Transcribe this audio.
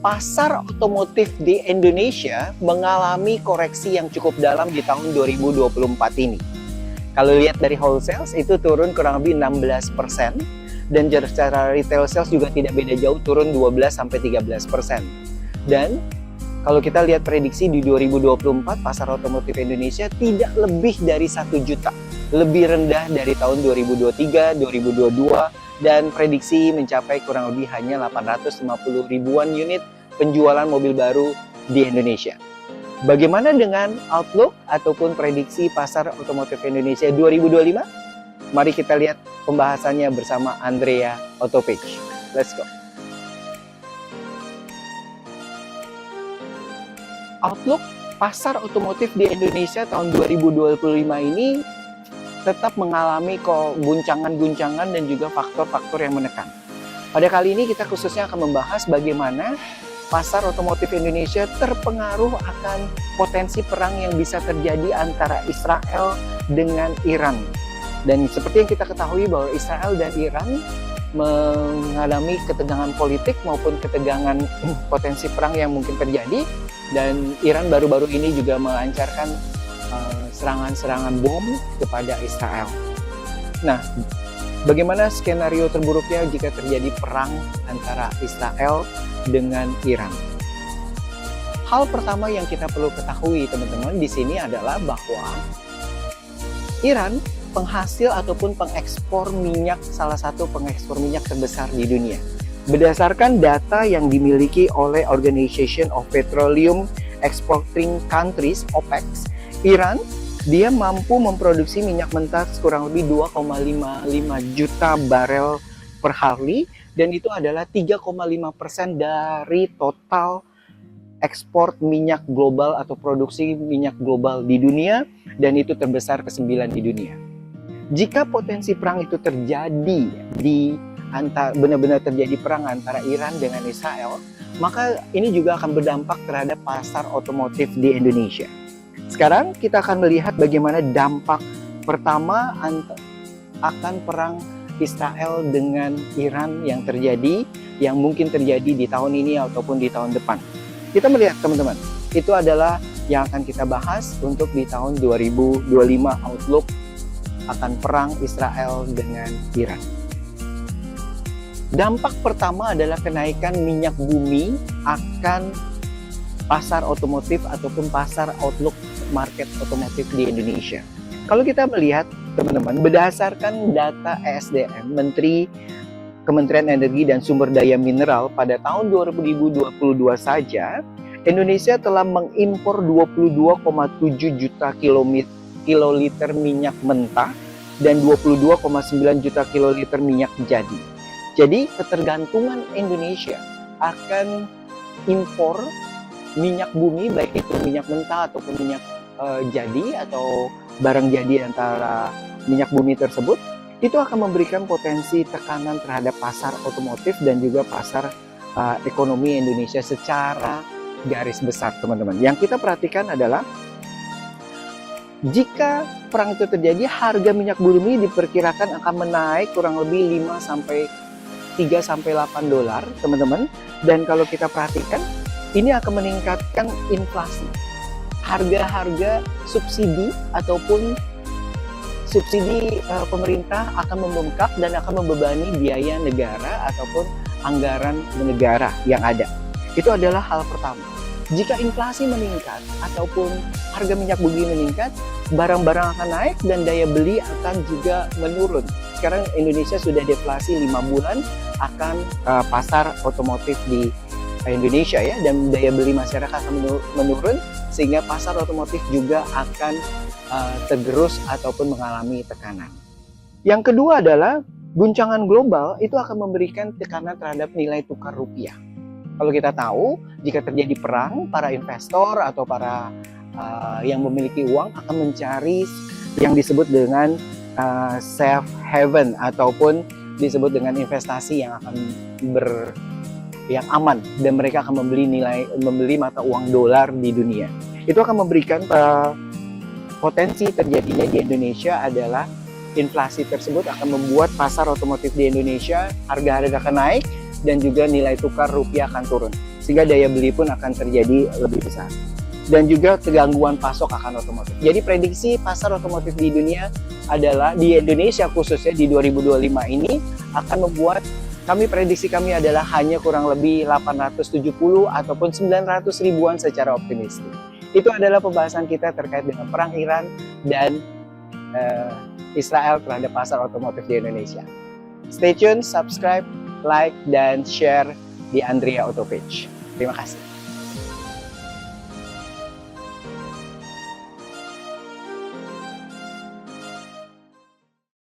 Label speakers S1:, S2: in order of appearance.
S1: pasar otomotif di Indonesia mengalami koreksi yang cukup dalam di tahun 2024 ini. Kalau lihat dari wholesale itu turun kurang lebih 16%, dan secara retail sales juga tidak beda jauh, turun 12-13%. Dan kalau kita lihat prediksi di 2024, pasar otomotif Indonesia tidak lebih dari 1 juta, lebih rendah dari tahun 2023, 2022, dan prediksi mencapai kurang lebih hanya 850 ribuan unit penjualan mobil baru di Indonesia. Bagaimana dengan outlook ataupun prediksi pasar otomotif Indonesia 2025? Mari kita lihat pembahasannya bersama Andrea Autopage. Let's go. Outlook pasar otomotif di Indonesia tahun 2025 ini tetap mengalami guncangan-guncangan dan juga faktor-faktor yang menekan. Pada kali ini kita khususnya akan membahas bagaimana pasar otomotif Indonesia terpengaruh akan potensi perang yang bisa terjadi antara Israel dengan Iran. Dan seperti yang kita ketahui bahwa Israel dan Iran mengalami ketegangan politik maupun ketegangan potensi perang yang mungkin terjadi. Dan Iran baru-baru ini juga melancarkan serangan-serangan bom kepada Israel. Nah, bagaimana skenario terburuknya jika terjadi perang antara Israel dengan Iran? Hal pertama yang kita perlu ketahui teman-teman di sini adalah bahwa Iran penghasil ataupun pengekspor minyak, salah satu pengekspor minyak terbesar di dunia. Berdasarkan data yang dimiliki oleh Organization of Petroleum Exporting Countries (OPEC), Iran dia mampu memproduksi minyak mentah kurang lebih 2,55 juta barel per hari, dan itu adalah 3,5% dari total ekspor minyak global atau produksi minyak global di dunia, dan itu terbesar ke-9 di dunia. Jika potensi perang itu terjadi benar-benar terjadi perang antara Iran dengan Israel, maka ini juga akan berdampak terhadap pasar otomotif di Indonesia. Sekarang kita akan melihat bagaimana dampak pertama akan perang Israel dengan Iran yang terjadi, yang mungkin terjadi di tahun ini ataupun di tahun depan. Kita melihat teman-teman, itu adalah yang akan kita bahas untuk di tahun 2025 outlook akan perang Israel dengan Iran. Dampak pertama adalah kenaikan minyak bumi akan pasar otomotif ataupun pasar outlook market otomotif di Indonesia. Kalau kita melihat teman-teman, berdasarkan data ESDM, Kementerian Energi dan Sumber Daya Mineral, pada tahun 2022 saja, Indonesia telah mengimpor 22,7 juta kiloliter minyak mentah dan 22,9 juta kiloliter minyak jadi. Jadi ketergantungan Indonesia akan impor minyak bumi, baik itu minyak mentah ataupun minyak jadi atau barang jadi antara minyak bumi tersebut, itu akan memberikan potensi tekanan terhadap pasar otomotif dan juga pasar ekonomi Indonesia secara garis besar teman-teman. Yang kita perhatikan adalah jika perang itu terjadi, harga minyak bumi diperkirakan akan menaik kurang lebih 3-8 dolar teman-teman. Dan kalau kita perhatikan, ini akan meningkatkan inflasi. Harga-harga subsidi ataupun subsidi pemerintah akan membengkak dan akan membebani biaya negara ataupun anggaran negara yang ada. Itu adalah hal pertama. Jika inflasi meningkat ataupun harga minyak bumi meningkat, barang-barang akan naik dan daya beli akan juga menurun. Sekarang Indonesia sudah deflasi 5 bulan akan pasar otomotif di Indonesia ya, dan daya beli masyarakat akan menurun sehingga pasar otomotif juga akan tergerus ataupun mengalami tekanan. Yang kedua adalah guncangan global itu akan memberikan tekanan terhadap nilai tukar rupiah. Kalau kita tahu, jika terjadi perang, para investor atau para yang memiliki uang akan mencari yang disebut dengan safe haven ataupun disebut dengan investasi yang akan yang aman, dan mereka akan membeli mata uang dolar di dunia. Itu akan memberikan potensi terjadinya di Indonesia adalah inflasi tersebut akan membuat pasar otomotif di Indonesia harga-harga akan naik dan juga nilai tukar rupiah akan turun. Sehingga daya beli pun akan terjadi lebih besar. Dan juga kegangguan pasok akan otomotif. Jadi prediksi pasar otomotif di dunia adalah, di Indonesia khususnya di 2025 ini akan membuat prediksi kami adalah hanya kurang lebih 870 ataupun 900 ribuan secara optimistis. Itu adalah pembahasan kita terkait dengan perang Iran dan Israel terhadap pasar otomotif di Indonesia. Stay tune, subscribe, like, dan share di Andrea Auto Page. Terima kasih.